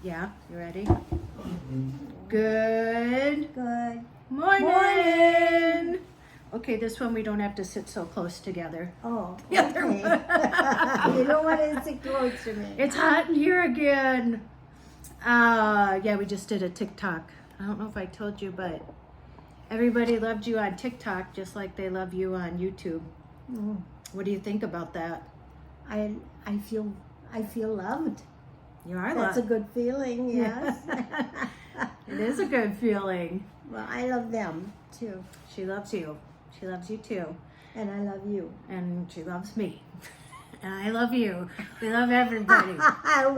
Yeah, you ready? Good Good. morning. Okay, this one we don't have to sit so close together. Oh, The other okay. one. You don't want to sit close to me. It's hot in here again. Yeah, we just did a TikTok. I don't know if I told you, but everybody loved you on TikTok just like they love you on YouTube. Mm. What do you think about that? I feel loved. You are That's a loved. good feeling, yes. It is a good feeling. Well, I love them too, She loves you. She loves you too. and I love you. And she loves me. And I love you. We love everybody.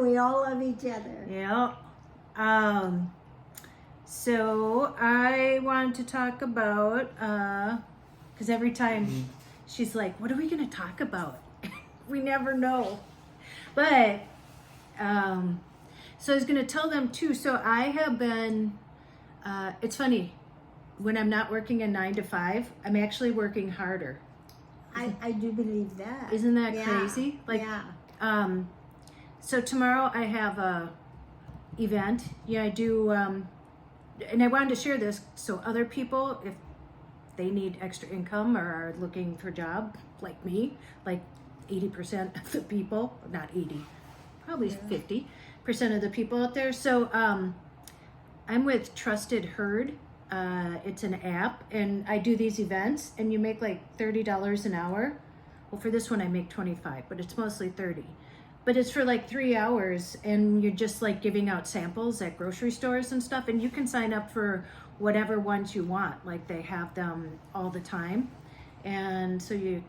We all love each other. Yeah. So I wanted to talk about, because every time she's like, what are we going to talk about? We never know. But, so I was going to tell them too. So I have been, it's funny, when I'm not working a 9 to 5, I'm actually working harder. I do believe that. Isn't that Yeah. crazy? Like, yeah. So tomorrow I have a event. Yeah, I do, and I wanted to share this so other people, if they need extra income or are looking for a job, like me, like 80% of the people, not 80, probably 50% of the people out there. So I'm with Trusted Herd. It's an app, and I do these events, and you make like $30 an hour. Well, for this one I make 25, but it's mostly 30. But it's for like 3 hours, and you're just like giving out samples at grocery stores and stuff, and you can sign up for whatever ones you want. Like they have them all the time, and so you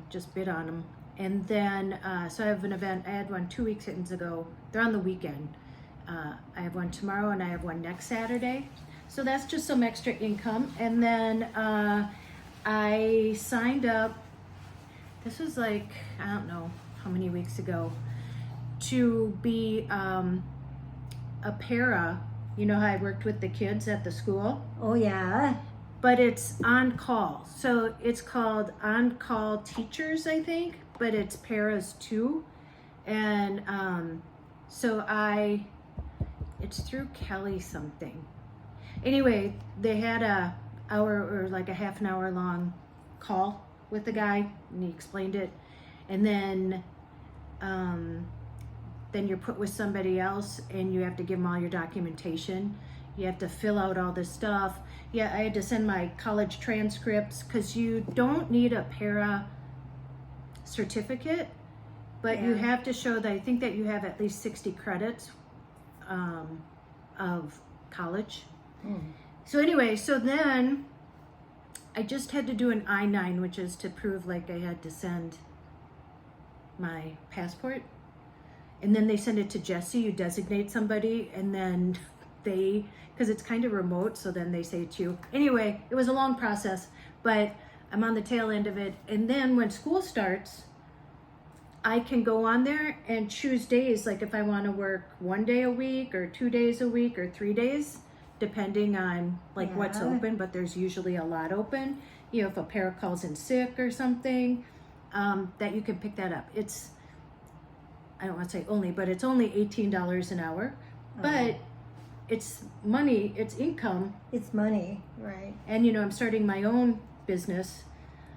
just bid on them. And then so I have an event. I had one 2 weekends ago. They're on the weekend. I have one tomorrow, and I have one next Saturday. So that's just some extra income. And then I signed up. This was like, I don't know how many weeks ago, to be a para. You know how I worked with the kids at the school? Oh, yeah. But it's on call. So it's called On Call Teachers, I think, but it's paras too. And so it's through Kelly something. Anyway, they had a hour or like a half an hour long call with the guy, and he explained it. And then you're put with somebody else, and you have to give them all your documentation. You have to fill out all this stuff. Yeah, I had to send my college transcripts, because you don't need a para certificate, but you have to show that, I think that you have at least 60 credits of college. So anyway, so then I just had to do an I-9, which is to prove like I had to send my passport. And then they send it to Jesse, you designate somebody, and then because it's kind of remote, so then they say to you. Anyway, it was a long process, but I'm on the tail end of it. And then when school starts, I can go on there and choose days, like if I want to work 1 day a week or 2 days a week or 3 days, depending on like what's open, but there's usually a lot open. You know, if a para calls in sick or something, that you can pick that up. It's, I don't want to say only, but it's only $18 an hour, but it's money, it's income. It's money, right? And I'm starting my own business.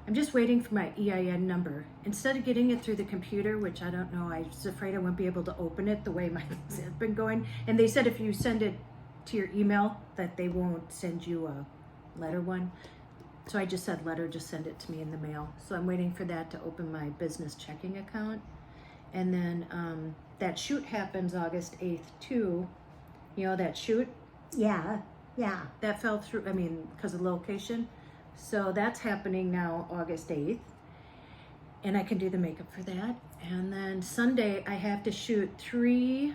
I'm just waiting for my EIN number. Instead of getting it through the computer, which I don't know, I was afraid I wouldn't be able to open it the way my things have been going. And they said if you send it to your email, that they won't send you a letter one. So I just said letter, just send it to me in the mail. So I'm waiting for that to open my business checking account. And then that shoot happens August 8th too. You know that shoot? Yeah, yeah. That fell through, because of location. So that's happening now August 8th. And I can do the makeup for that. And then Sunday I have to shoot 3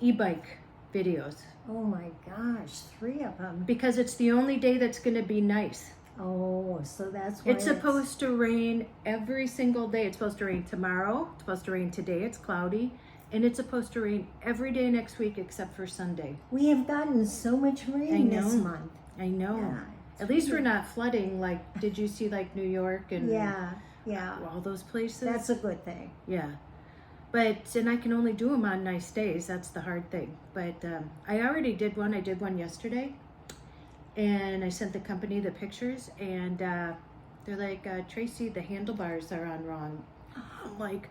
e-bike videos. Oh my gosh, 3 of them. Because it's the only day that's going to be nice. Oh, so that's why It's supposed to rain every single day. It's supposed to rain tomorrow. It's supposed to rain today. It's cloudy. And it's supposed to rain every day next week except for Sunday. We have gotten so much rain this month. I know. Yeah, At least we're not flooding. Like, did you see like New York and yeah. all those places? That's a good thing. Yeah. and I can only do them on nice days. That's the hard thing. But I already did one. I did one yesterday, and I sent the company the pictures, and they're like, Tracey, the handlebars are on wrong. I'm like,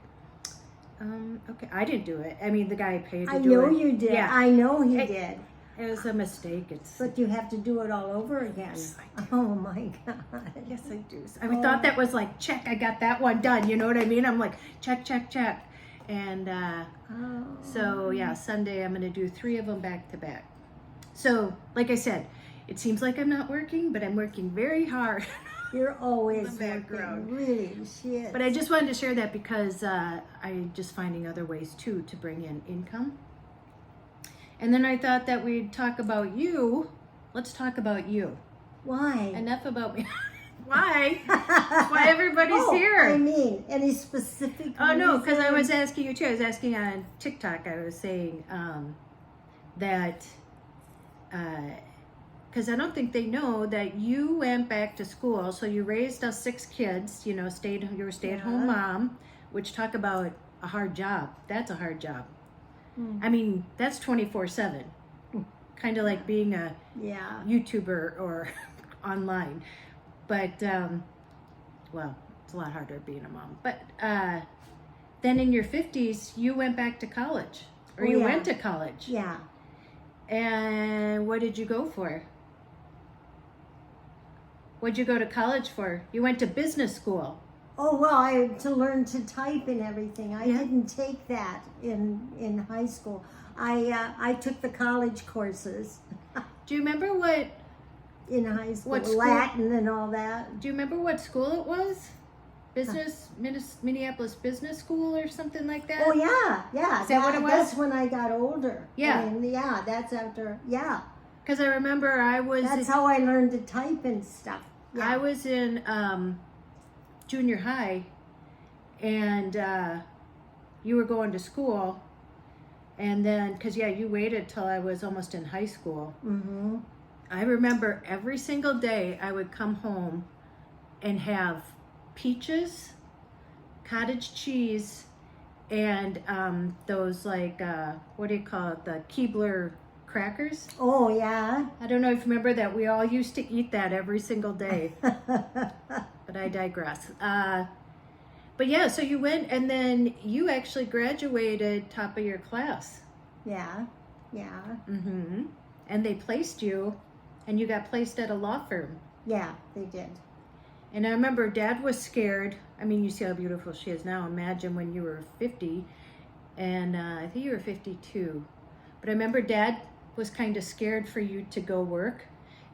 okay, I didn't do it. I mean, the guy paid to do it. I know you did. Yeah. I know he did. It was a mistake. But you have to do it all over again. Yes, I do. Oh my God. Yes, I do. I thought that was like, check, I got that one done. You know what I mean? I'm like, check, check, check. And so, yeah, Sunday I'm going to do 3 of them back to back. So, like I said, it seems like I'm not working, but I'm working very hard. You're always In the background. working. Really, shit. But I just wanted to share that because I'm just finding other ways, too, to bring in income. And then I thought that we'd talk about you. Let's talk about you. Why? Enough about me. Why? That's why everybody's here. I mean, any specific Oh, no, because I reason? was asking you, too. I was asking on TikTok. I was saying that, because I don't think they know that you went back to school. So you raised us 6 kids, you know, you were a stay-at-home mom, which talk about a hard job. That's a hard job. I mean, that's 24/7. Kind of like being a YouTuber or online. But, well, it's a lot harder being a mom. But then in your 50s, you went back to college. Or you went to college. Yeah. And what did you go for? What'd you go to college for? You went to business school. Oh, well, to learn to type and everything. I Yeah. didn't take that in high school. I took the college courses Do you remember what in high school, What school? Latin and all that. Do you remember what school it was? Minneapolis Business School or something like that? Oh, yeah. Is that what it was? That's when I got older. Yeah. I mean, yeah, that's after, yeah. Because I remember I was That's how I learned to type and stuff. Yeah. I was in junior high, and you were going to school, and then because you waited till I was almost in high school. Mm-hmm. I remember every single day I would come home and have peaches, cottage cheese, and those like what do you call it, the Keebler crackers. Oh, yeah. I don't know if you remember that. We all used to eat that every single day. But I digress. But yeah, so you went, and then you actually graduated top of your class. Yeah. Mm-hmm. And they placed you, and you got placed at a law firm. Yeah, they did. And I remember Dad was scared. I mean, you see how beautiful she is now. Imagine when you were 50, and I think you were 52. But I remember Dad was kind of scared for you to go work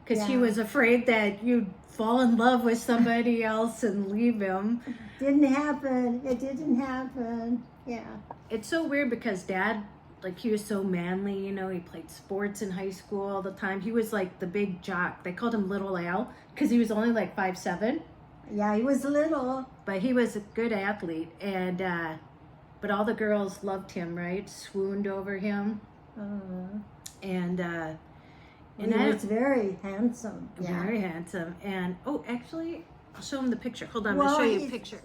because he was afraid that you'd fall in love with somebody else and leave him. Didn't happen. It didn't happen. Yeah. It's so weird because Dad, like, he was so manly, you know, he played sports in high school all the time. He was like the big jock. They called him Little Al because he was only like 5'7". Yeah, he was little. But he was a good athlete. And, but all the girls loved him, right? Swooned over him. And he was very handsome. Yeah. Very handsome. And, oh, actually, I'll show him the picture. Hold on, I'll show you a picture.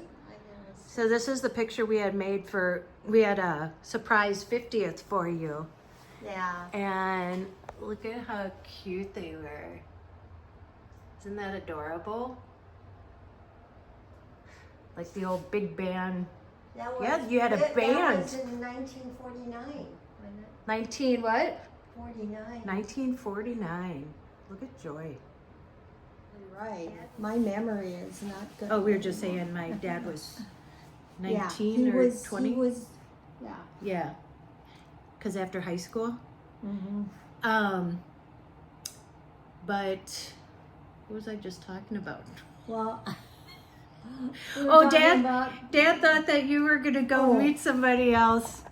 So this is the picture we had made we had a surprise 50th for you. Yeah. And look at how cute they were. Isn't that adorable? Like the old big band. You had a band. That was in 1949. Wasn't it? 19 what? 49. 1949. Look at Joy. You're right. My memory is not good. Oh, we were just saying my dad was 19 he or was, 20. He was, yeah. Yeah. Because after high school. Mm-hmm. But what was I just talking about? Well, we were Oh, talking Dad! about- Dad thought that you were gonna go meet somebody else,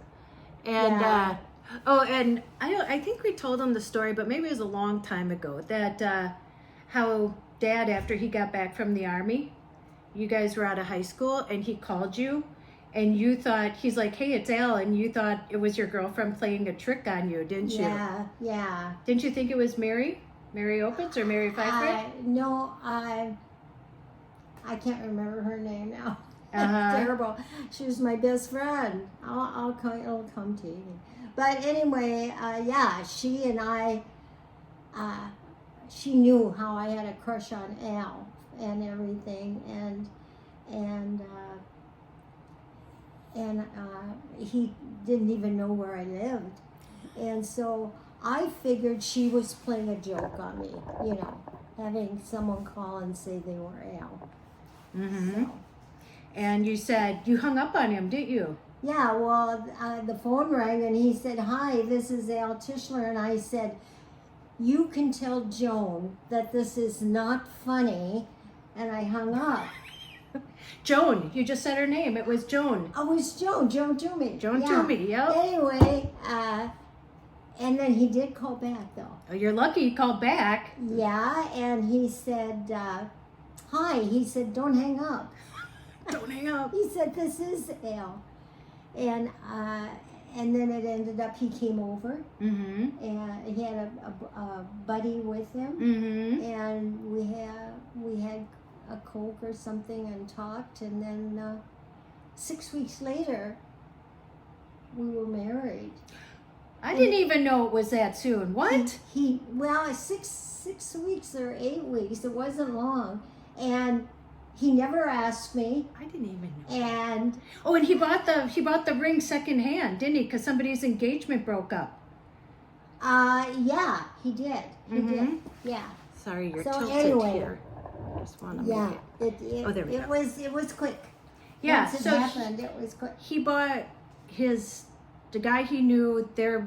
and Yeah. and I think we told him the story, but maybe it was a long time ago. That how Dad, after he got back from the army, you guys were out of high school, and he called you, and you thought he's like, "Hey, it's Al," and you thought it was your girlfriend playing a trick on you, didn't you? Yeah. Didn't you think it was Mary Opitz or Mary Pfeiffer? No, I can't remember her name now. Terrible. She was my best friend. I'll come to you. But anyway, yeah, she and I, she knew how I had a crush on Al and everything, and he didn't even know where I lived, and so I figured she was playing a joke on me, having someone call and say they were Al. Mm-hmm. So. And you said you hung up on him, didn't you? Yeah, well, the phone rang and he said, "Hi, this is Al Tischler," and I said, "You can tell Joan that this is not funny," and I hung up. Joan, you just said her name. It was Joan. Oh, it was Joan Toomey. Joan Toomey, yep. Anyway, and then he did call back, though. Oh, you're lucky he called back. Yeah, and he said, "Hi," he said, "Don't hang up." Don't hang up. He said, "This is Al." And then it ended up he came over, Mm-hmm. and he had a buddy with him, Mm-hmm. and we had a Coke or something and talked, and then 6 weeks later we were married. I didn't even know it was that soon. What? Well, 6 weeks or 8 weeks. It wasn't long, and he never asked me. I didn't even know. And And he bought the ring secondhand, didn't he? Because somebody's engagement broke up. yeah, he did. He did. Yeah. Sorry, you're So tilted anyway, here. I just want to Yeah. make it. It there we go. was quick. Yeah, Once it so happened, it was quick. He bought the guy he knew, their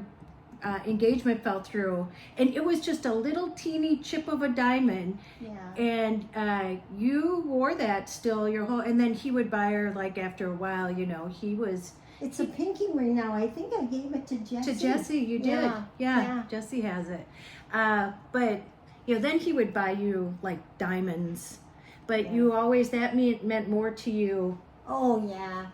engagement fell through, and it was just a little teeny chip of a diamond. Yeah. And you wore that still your whole, and then he would buy her like after a while, he was. It's a pinky ring now. I think I gave it to Jessie. To Jessie, you did. Yeah. Jessie has it. But, then he would buy you like diamonds, but you always, that meant more to you Oh, yeah.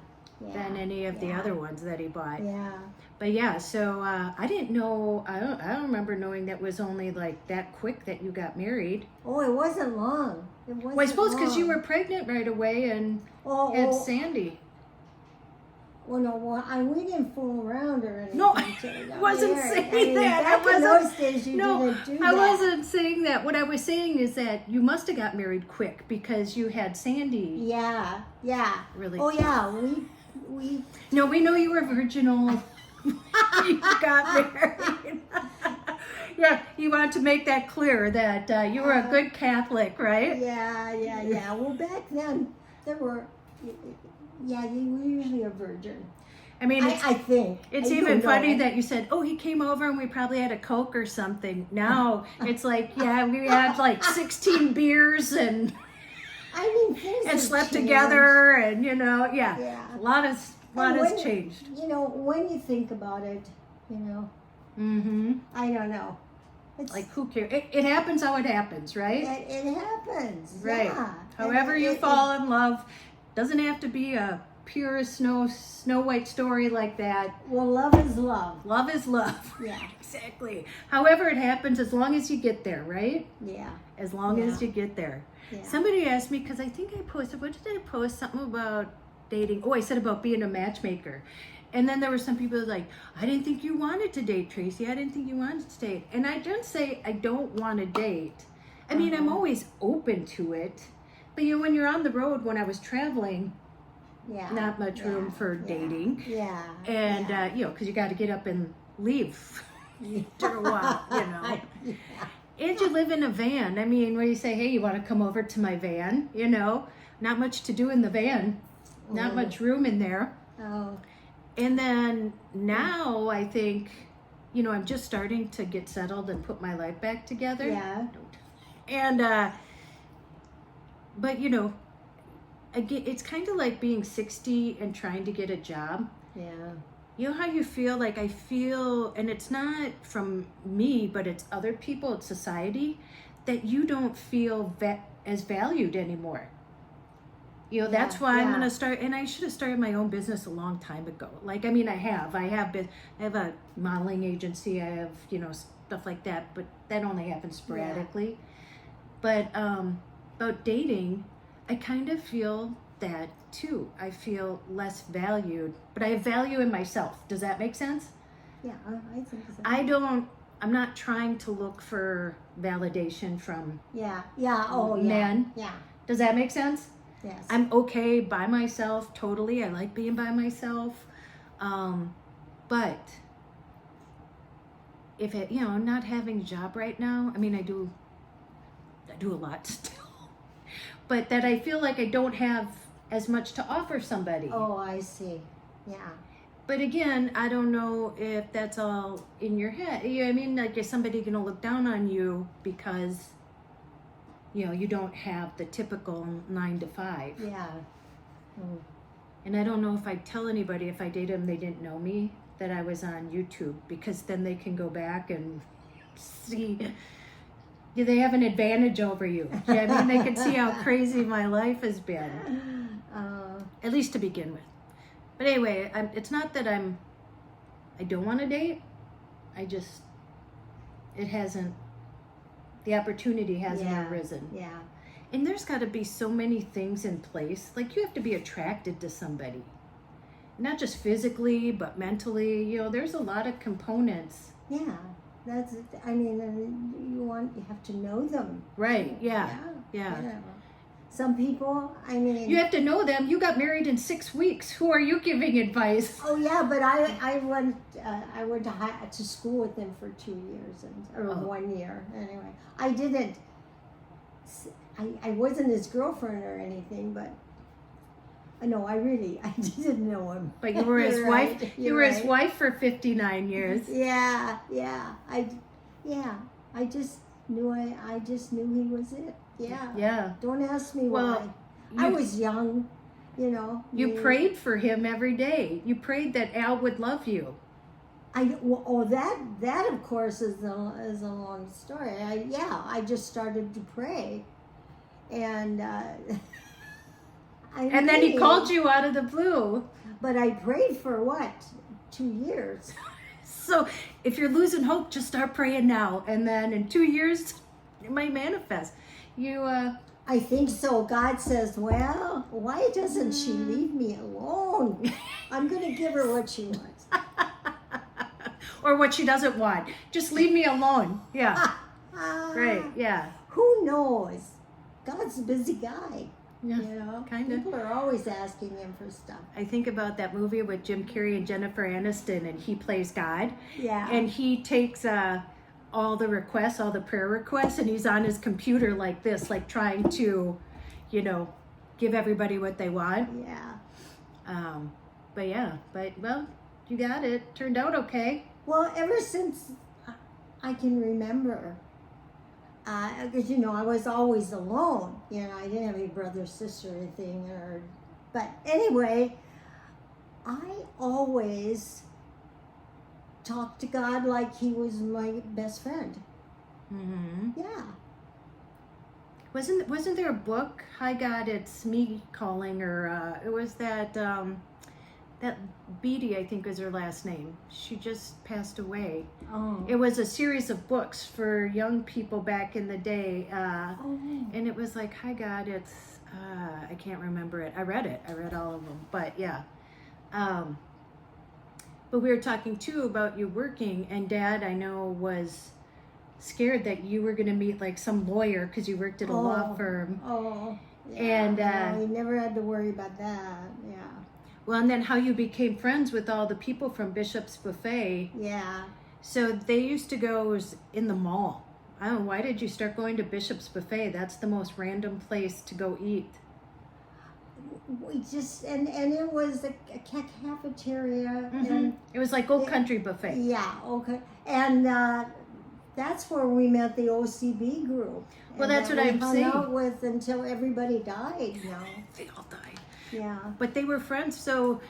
than any of the other ones that he bought. Yeah. But yeah, so I didn't know, I don't remember knowing that was only like that quick that you got married. Oh, it wasn't long. It wasn't Well, I suppose because you long. were pregnant right away and had Sandy. Well, no, we didn't fool around or anything. No, till we I got wasn't married. saying that. Back in those days, you didn't do that. I wasn't saying that. What I was saying is that you must have got married quick because you had Sandy. Yeah. Really? Oh, yeah. We. No, we know you were virginal. You got married. Yeah, you want to make that clear that you were a good Catholic, right? Yeah. Well, back then, there were. Yeah, you were usually a virgin. I mean, I think. It's I even don't funny know. that you said, "Oh, he came over and we probably had a Coke or something." Now it's like, yeah, we had like 16 beers and Things have slept changed. together, and Yeah. a lot has changed. When you think about it, Mm-hmm. I don't know. It's Like, who cares? It happens how it happens, right? it happens. Right. Yeah. However you fall in love, doesn't have to be a pure Snow White story like that. Well, love is love. Love is love. Yeah. Exactly. However it happens, as long as you get there, right? Yeah. As long as you get there. Yeah. Somebody asked me, because I think I posted, what did I post? Something about dating. Oh, I said about being a matchmaker. And then there were some people like, I didn't think you wanted to date, Tracey. I didn't think you wanted to date. And I don't say I don't want to date. I mean, I'm always open to it. But when you're on the road, when I was traveling, Yeah. not much room for dating. Yeah. And, because you got to get up and leave after a while, And you live in a van. I mean, where you say, hey, you want to come over to my van? Not much to do in the van. Not much room in there. Oh. And then now I think, I'm just starting to get settled and put my life back together. Yeah. And, but again, it's kind of like being 60 and trying to get a job. Yeah. You know how you feel? Like I feel, and it's not from me, but it's other people, it's society, that you don't feel as valued anymore. That's why I'm going to start, and I should have started my own business a long time ago. Like, I mean, I have a modeling agency, I have, stuff like that, but that only happens sporadically. But, about dating, I kind of feel that too. I feel less valued, but I have value in myself. Does that make sense? Yeah, I think so. I'm not trying to look for validation from Yeah, oh, yeah. men. Yeah, Does that make sense? yes. I'm okay by myself, totally. I like being by myself. But if it, not having a job right now, I mean, I do a lot still. But that I feel like I don't have as much to offer somebody. Oh, I see. Yeah. But again, I don't know if that's all in your head. You know what I mean? Like, is somebody going to look down on you because, you don't have the typical 9 to 5? Yeah. Mm. And I don't know if I'd tell anybody if I dated them, they didn't know me, that I was on YouTube, because then they can go back and see. They have an advantage over you. Yeah, I mean, they can see how crazy my life has been, at least to begin with. But anyway, it's not that I don't want to date. The opportunity hasn't arisen. Yeah. And there's got to be so many things in place. Like, you have to be attracted to somebody. Not just physically, but mentally. There's a lot of components. Yeah. You have to know them. Right, yeah. Some people, You have to know them. You got married in 6 weeks. Who are you giving advice? Oh yeah, but I went to school with them for 2 years or 1 year. Anyway, I didn't. I wasn't his girlfriend or anything, but no, I didn't know him. But you were his wife. You were his wife for 59 years. Yeah. I just knew he was it. Yeah. Yeah. Don't ask me why. I was young, You prayed for him every day. You prayed that Al would love you. That of course is a long story. I just started to pray, and and then he called you out of the blue. But I prayed for 2 years. So if you're losing hope, just start praying now, and then in 2 years, it might manifest. I think so. God says, well, why doesn't she leave me alone? I'm going to give her what she wants. Or what she doesn't want. Just leave me alone. Yeah. Right, yeah. Who knows? God's a busy guy. Yeah, kind of. People are always asking him for stuff. I think about that movie with Jim Carrey and Jennifer Aniston, and he plays God. Yeah. And he takes all the requests, all the prayer requests, and he's on his computer like this, like trying to, give everybody what they want. Yeah. But you got it. Turned out okay. Well, ever since I can remember, because I was always alone. I didn't have any brother, sister, or anything. But anyway, I always talked to God like he was my best friend. Mm-hmm. Yeah. Wasn't there a book? Hi God, it's me calling, or it was that Beatty, I think was her last name. She just passed away. Oh. It was a series of books for young people back in the day, and it was like, hi God, it's I can't remember it. I read all of them, but yeah. But we were talking too about you working, and Dad, I know, was scared that you were going to meet like some lawyer because you worked at a law firm. Oh, yeah. And I never had to worry about that. Yeah. Well, and then how you became friends with all the people from Bishop's Buffet. Yeah. So they used to go in the mall. I don't know, why did you start going to Bishop's Buffet? That's the most random place to go eat. We just, and it was a cafeteria. Mm-hmm. And it was like Old Country Buffet. Yeah, okay. And that's where we met the OCB group. Well, that's what I'm saying. We hung out with until everybody died. They all died. Yeah. But they were friends, so,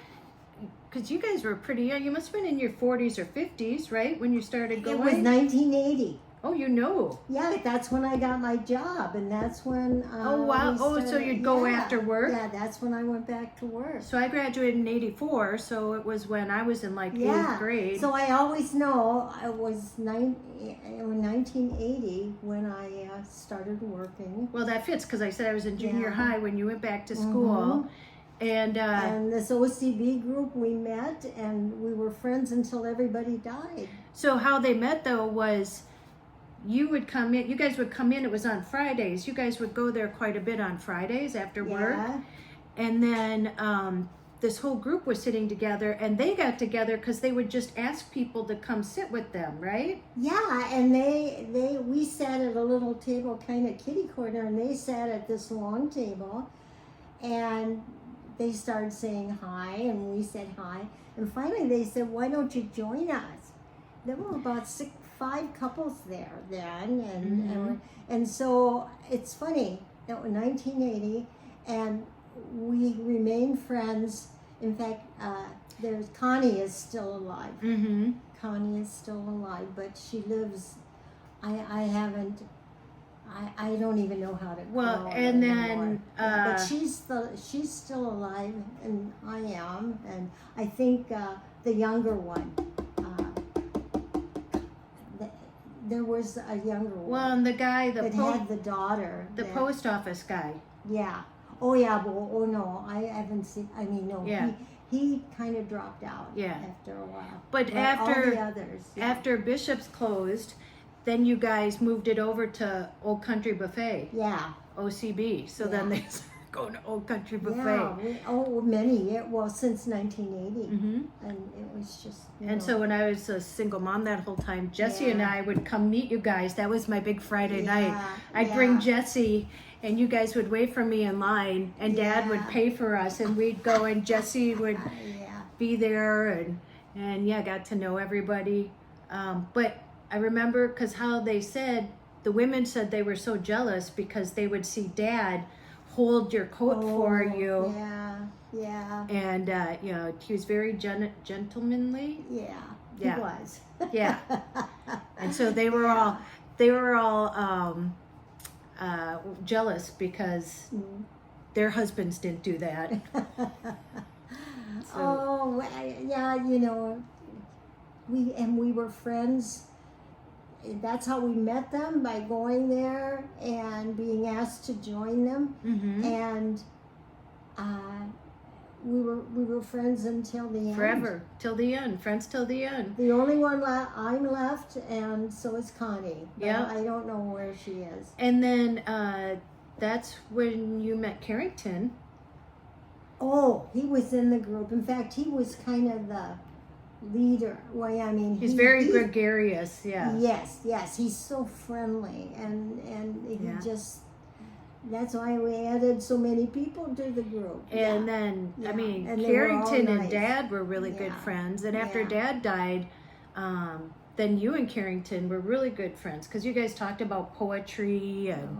because you guys were pretty young. You must have been in your 40s or 50s, right, when you started going? It was 1980. Oh, you know. Yeah, that's when I got my job, and that's when. Oh, wow. we Oh, so started- you'd go after work? Yeah, that's when I went back to work. So I graduated in 84, so it was when I was in like 8th grade. So I always know I was 1980 when I started working. Well, that fits because I said I was in junior Yeah. high when you went back to school. And this OCB group, we met, and we were friends until everybody died. so how they met though was you would come in, you guys would come in, it was on Fridays. You guys would go there quite a bit on Fridays after work. Yeah. And then this whole group was sitting together, and they got together because they would just ask people to come sit with them, right? Yeah, and we sat at a little table, kind of kitty corner, and they sat at this long table, and they started saying hi, and we said hi, and finally they said, "Why don't you join us?" There were about 5 couples there then, and so it's funny. That was 1980, and we remained friends. In fact, there's Connie is still alive. Mm-hmm. Connie is still alive, but she lives. I don't even know how to. Well, call her and anymore. then, but she's still alive, and I am, and I think the younger one. There was a younger one. Well, and the guy, that had the daughter. the post office guy. Yeah. Oh yeah. Well, oh no, I haven't seen. I mean, no. Yeah. He kind of dropped out. Yeah. After a while. But all after the others. Yeah. after Bishop's closed, then you guys moved it over to Old Country Buffet, Yeah. OCB. So then they started going to Old Country Buffet. Yeah. Many years. Well, since 1980, Mm-hmm. and it was just. And so when I was a single mom that whole time, Jesse and I would come meet you guys. That was my big Friday night. I'd bring Jesse, and you guys would wait for me in line, and Dad would pay for us, and we'd go, and Jesse would be there, and got to know everybody. But I remember because how they said, the women said they were so jealous because they would see Dad hold your coat for you. Yeah. And he was very gentlemanly. Yeah. Yeah. He was. Yeah. And so they were all jealous because their husbands didn't do that. We were friends. That's how we met them, by going there and being asked to join them. Mm-hmm. And we were friends until the end. Forever, till the end, friends till the end. The only one I'm left, and so is Connie. Yeah. I don't know where she is. And then that's when you met Carrington. Oh, he was in the group. In fact, he was kind of the leader. Well, I mean, He's very gregarious. Yeah. Yes. He's so friendly, and he just. That's why we added so many people to the group. And then, I mean, and Carrington nice. and Dad were really good friends. And after Dad died, then you and Carrington were really good friends because you guys talked about poetry and,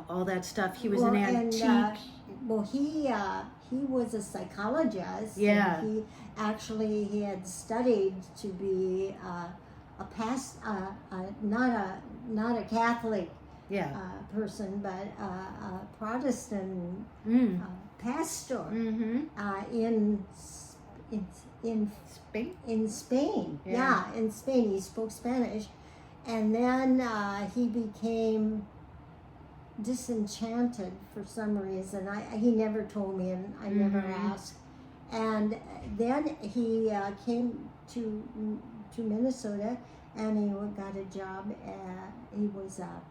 all that stuff. He was an antique. He was a psychologist. Yeah. And he had studied to be not a Catholic person, but a Protestant pastor in Spain. In Spain, Yeah. in Spain. He spoke Spanish, and then he became disenchanted for some reason. He never told me, and I never asked. And then he came to Minnesota, and he got a job. He was at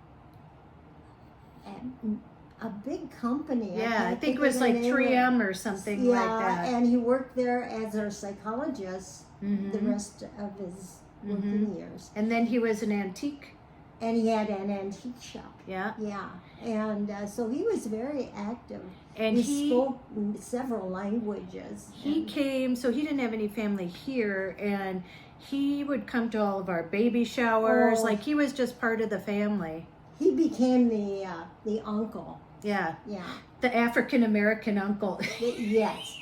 a big company. Yeah, I think it was like 3M or something like that. And he worked there as a psychologist the rest of his working years. And then he was an antique. And he had an antique shop. Yeah. Yeah. And so he was very active. And he spoke several languages. He came, so he didn't have any family here, and he would come to all of our baby showers. Like, he was just part of the family. He became the uncle. Yeah. Yeah. The African-American uncle. Yes.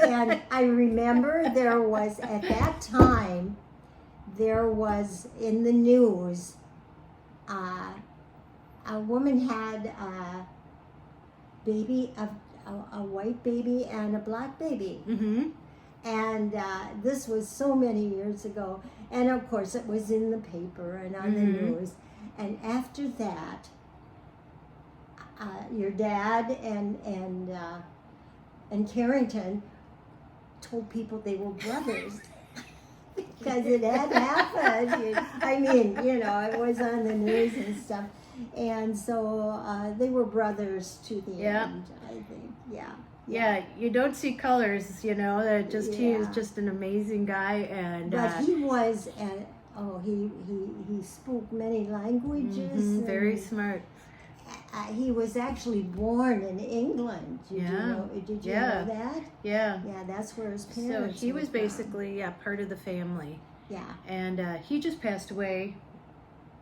And I remember there was, at that time, there was in the news, a woman had a baby, a white baby and a black baby. Mm-hmm. And this was so many years ago. And of course it was in the paper and on the news. And after that, your dad and Carrington told people they were brothers. Because it had happened. I mean, it was on the news and stuff. And so they were brothers to the end, I think. Yeah, you don't see colors, that he is just an amazing guy. And but he was, he spoke many languages. Very smart. He was actually born in England. Did you know that? Yeah. Yeah, that's where his parents So he was from. basically part of the family. Yeah. And he just passed away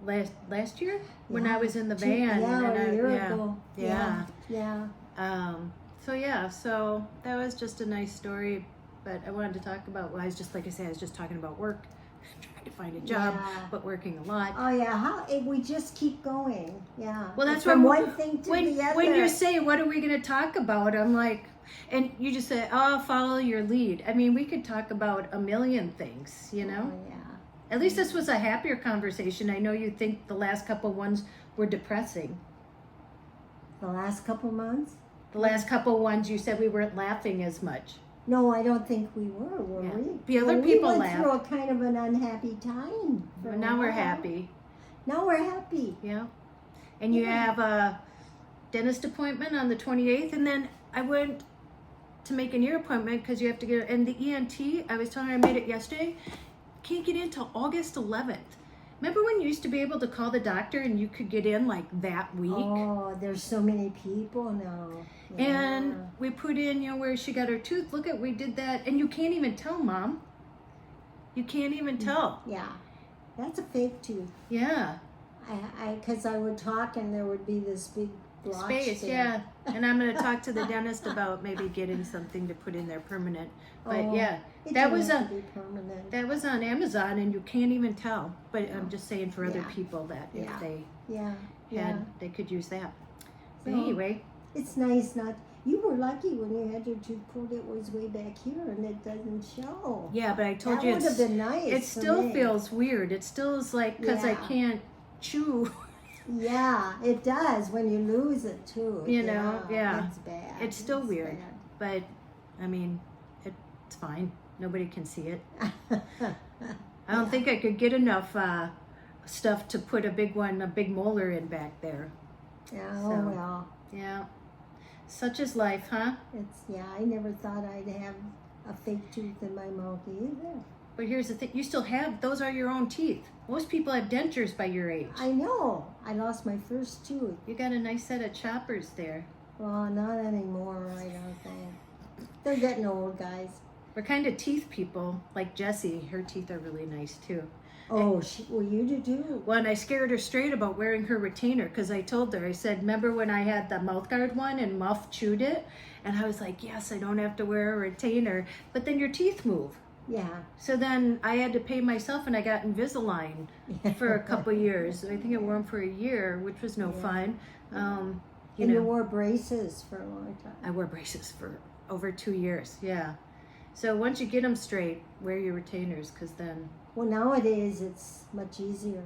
last year when I was in the van. A year ago. Yeah. So that was just a nice story. But I wanted to talk about, I was just talking about work, trying to find a job, but working a lot. Oh yeah, we just keep going. Yeah. Well, that's from what one thing to the other. When you say, what are we going to talk about? I'm like, and you just say, follow your lead. I mean, we could talk about a million things, Oh, yeah. At least this was a happier conversation. I know you think the last couple ones were depressing. The last couple months? The last couple ones you said we weren't laughing as much. No, I don't think we were we? The other people we went laughed. through a kind of an unhappy time. But now we're happy. Now we're happy. Yeah. And you have a dentist appointment on the 28th, and then I went to make an ear appointment because you have to get, and the ENT, I was telling her I made it yesterday, can't get in until August 11th. Remember when you used to be able to call the doctor and you could get in like that week? Oh, there's so many people now. Yeah. And we put in, where she got her tooth. Look we did that. And you can't even tell, Mom. You can't even tell. Yeah. That's a fake tooth. Yeah. Because I would talk and there would be this big blotch space, there. yeah. And I'm going to talk to the dentist about maybe getting something to put in there permanent. But that was on Amazon, and you can't even tell. But I'm just saying for other people that if they they could use that. But anyway, it's nice not. You were lucky when you had your tooth pulled. It was way back here, and it doesn't show. Yeah, but I told that you would have been nice. It still feels weird. It still is like because I can't chew. Yeah, it does when you lose it too. Yeah. It's bad. It's still weird, but I mean, it's fine. Nobody can see it. I don't think I could get enough stuff to put a big molar in back there. Yeah. So, oh well. Yeah. Such is life, huh? I never thought I'd have a fake tooth in my mouth either. But here's the thing, you still have, those are your own teeth. Most people have dentures by your age. I know. I lost my first tooth. You got a nice set of choppers there. Well, not anymore, I don't think. They're getting old, guys. We're kind of teeth people, like Jessie. Her teeth are really nice too. Oh, well, you do too. Well, and I scared her straight about wearing her retainer because I told her, I said, remember when I had the mouth guard one and Muff chewed it? And I was like, yes, I don't have to wear a retainer. But then your teeth move. Yeah. So then I had to pay myself, and I got Invisalign for a couple years. I think I wore them for a year, which was no fun. You wore braces for a long time. I wore braces for over 2 years, yeah. So once you get them straight, wear your retainers, because then... Well, nowadays it's much easier.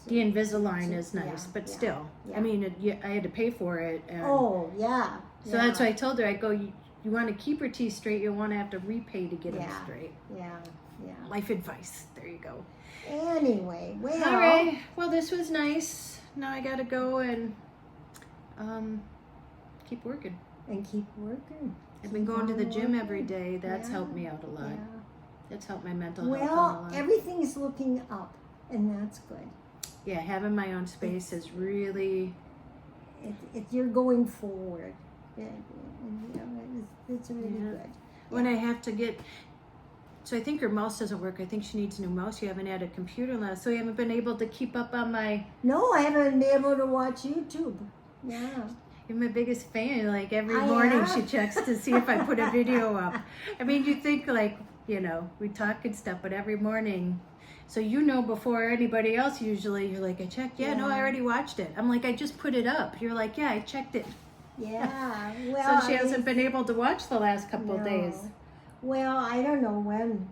The Invisalign is nice, but still. Yeah. I mean, I had to pay for it. And oh, yeah. So that's why I told her, I go, you want to keep your teeth straight, you want to have to repay to get them straight. Yeah. Life advice. There you go. Anyway, well. All right. Well, this was nice. Now I got to go and keep working. And keep working. I've been going to the gym every day. That's helped me out a lot. Yeah. That's helped my mental health out a Well, lot. everything's looking up, and that's good. Yeah, having my own space is really... You're going forward. It's really good. When I have to get... So I think her mouse doesn't work. I think she needs a new mouse. You haven't had a computer now, so you haven't been able to keep up on my... No, I haven't been able to watch YouTube. Yeah. You're my biggest fan. Like every morning she checks to see if I put a video up. I mean, you think like, we talk and stuff, but every morning. So you know before anybody else usually. You're like, I checked. Yeah, no, I Yeah. already watched it. I'm like, I just put it up. You're like, yeah, I checked it. Yeah. Well, So she hasn't been able to watch the last couple of days. Well, I don't know when.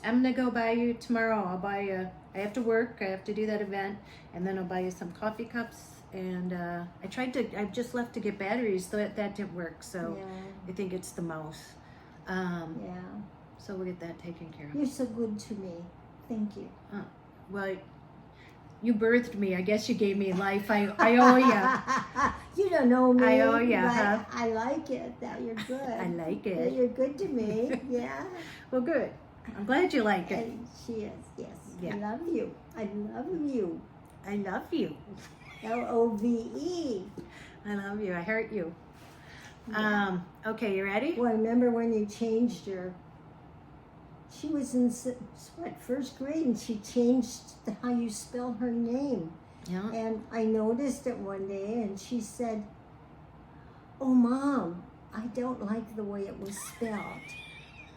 I'm gonna go buy you tomorrow. I'll buy you. I have to work. I have to do that event, and then I'll buy you some coffee cups. And I just left to get batteries. That didn't work. So Yeah. I think it's the mouse. Yeah. So we'll get that taken care of. You're so good to me. Thank you. Well, you birthed me. I guess you gave me life. I owe ya. You don't know me. I owe ya, but huh? I like it that you're good. I like That it. you're good to me. Yeah. Well, good. I'm glad you like it. And she is. Yes. Yeah. I love you. I love you. I love you. Love. I love you. I hurt you. Yeah. Okay, you ready? Well, I remember when you changed her. She was in first grade, and she changed how you spell her name. Yeah. And I noticed it one day, and she said, "Oh, Mom, I don't like the way it was spelled."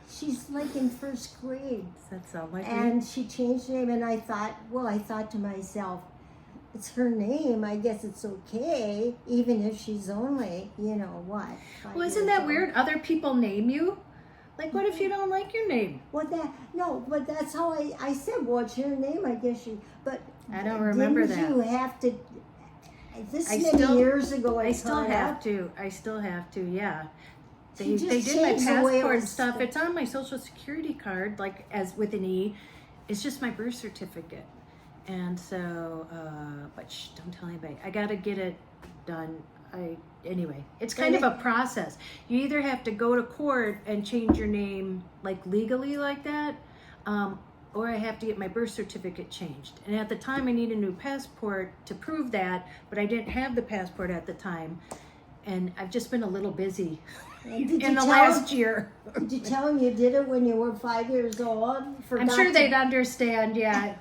She's like in first grade. Does that sound like me? And she changed her name, and I thought to myself, it's her name. I guess it's okay, even if she's only, 5 Well, isn't years that old. weird? Other people name you? Like, what if you don't like your name? But that's how I said, what's your name? I guess but I don't remember didn't that. you have to, I many still- years ago, I still caught have up. to. I still have to, yeah. She just They did my changed the way it passport was stuff. spelled. It's on my social security card, like as with an E. It's just my birth certificate. And so, but don't tell anybody. I got to get it done. Anyway, it's kind of a process. You either have to go to court and change your name like legally like that, or I have to get my birth certificate changed. And at the time I need a new passport to prove that, but I didn't have the passport at the time. And I've just been a little busy in the last year. Did you tell them you did it when you were 5 years old? I'm sure they'd understand, yeah.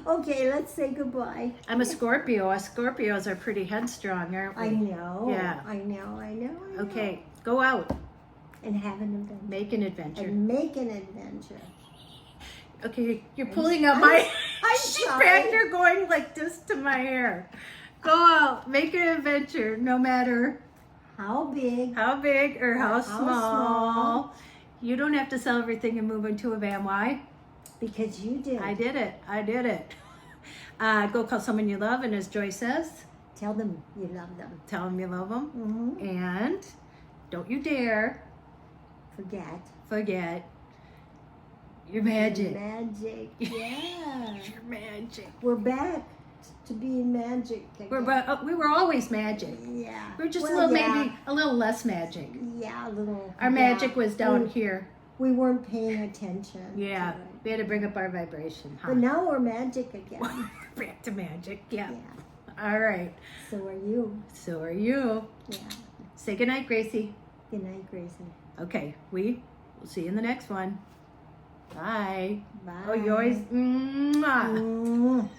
Okay, let's say goodbye. I'm a Scorpio. Us Scorpios are pretty headstrong, aren't we? I know. Yeah. I know. Okay, go out. And have an adventure. Make an adventure. And make an adventure. Okay, you're pulling up my I'm sheet sorry. bag. You're going like this to my hair. Go out. Make an adventure, no matter How big? how big or how How small. small. You don't have to sell everything and move into a van. Why? Because you did. I did it. Go call someone you love, and as Joy says, Tell them you love them. tell them you love them. Mm-hmm. And don't you dare Forget. your magic. Magic. Yeah. Your magic. We're back to being magic again. We were always magic. Yeah. We were just Well, maybe a little less magic. Yeah, a little. Our magic was down we, here. We weren't paying attention. Yeah, To it. we had to bring up our vibration. Huh? But now we're magic again. Back to magic. Yeah. Yeah. All right. So are you. So are you. Yeah. Say goodnight, Gracie. Good night, Gracie. Okay, we'll see you in the next one. Bye. Bye. Oh, yours. Mwah. Mm.